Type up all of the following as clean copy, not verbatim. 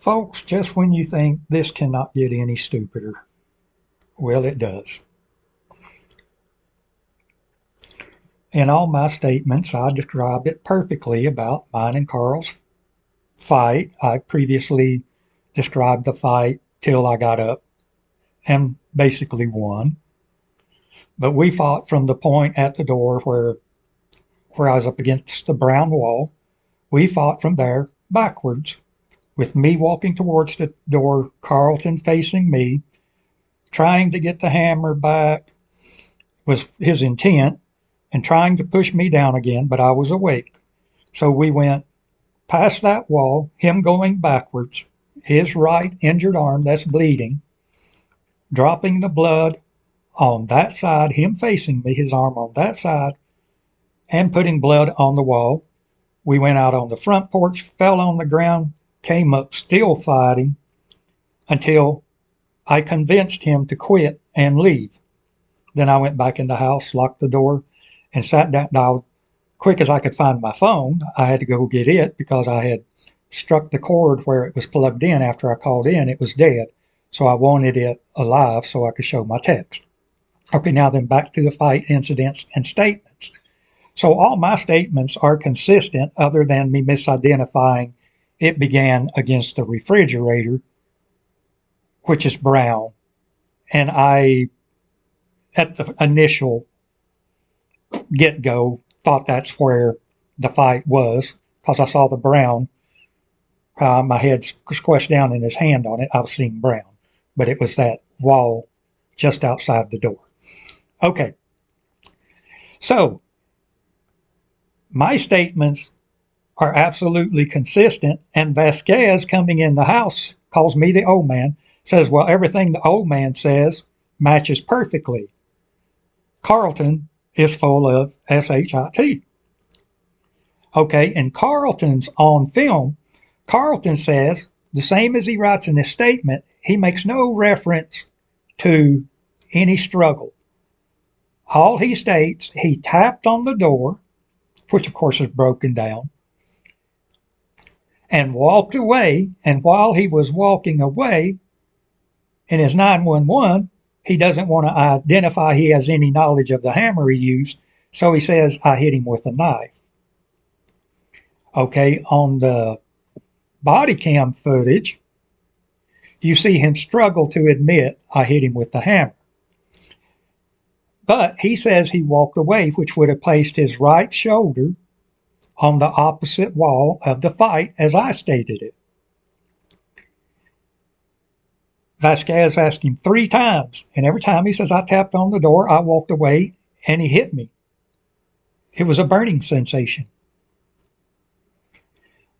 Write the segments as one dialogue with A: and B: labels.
A: Folks, just when you think this cannot get any stupider, well, it does. In all my statements, I describe it perfectly about mine and Carl's fight. I previously described the fight till I got up and basically won. But we fought from the point at the door where I was up against the brown wall. We fought from there backwards, with me walking towards the door, Carlton facing me, trying to get the hammer back was his intent, and trying to push me down again, but I was awake. So we went past that wall, him going backwards, his right injured arm that's bleeding, dropping the blood on that side, him facing me, his arm on that side, and putting blood on the wall. We went out on the front porch, fell on the ground, came up still fighting until I convinced him to quit and leave. Then I went back in the house, locked the door, and sat down. Now, quick as I could find my phone, I had to go get it because I had struck the cord where it was plugged in after I called in. It was dead. So I wanted it alive so I could show my text. Okay, now then back to the fight incidents and statements. So all my statements are consistent other than me misidentifying it began against the refrigerator, which is brown. And I, at the initial get-go, thought that's where the fight was because I saw the brown. My head squished down in his hand on it. I was seeing brown, but it was that wall just outside the door. Okay, so my statements are absolutely consistent, and Vasquez coming in the house calls me the old man, says, well, everything the old man says matches perfectly. Carlton is full of shit. Okay, and Carlton's on film. Carlton says, the same as he writes in his statement, he makes no reference to any struggle. All he states, he tapped on the door, which of course is broken down, and walked away. And while he was walking away in his 911, he doesn't want to identify he has any knowledge of the hammer he used. So he says, I hit him with a knife. Okay, on the body cam footage, you see him struggle to admit I hit him with the hammer. But he says he walked away, which would have placed his right shoulder on the opposite wall of the fight as I stated it. Vasquez asked him 3 times, and every time he says, I tapped on the door, I walked away, and he hit me. It was a burning sensation.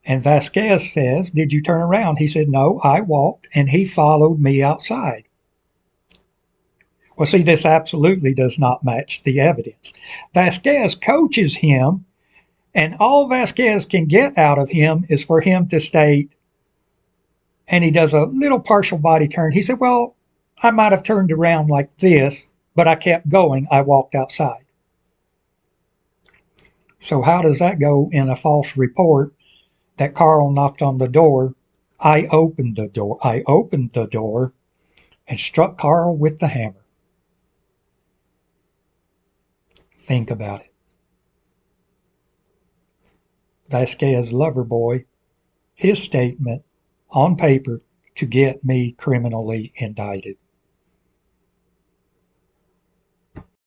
A: And Vasquez says, did you turn around? He said, no, I walked, and he followed me outside. Well, see, this absolutely does not match the evidence. Vasquez coaches him, and all Vasquez can get out of him is for him to state, and he does a little partial body turn. He said, well, I might have turned around like this, but I kept going. I walked outside. So how does that go in a false report that Carl knocked on the door? I opened the door. I opened the door and struck Carl with the hammer. Think about it. Vasquez lover boy, his statement on paper to get me criminally indicted.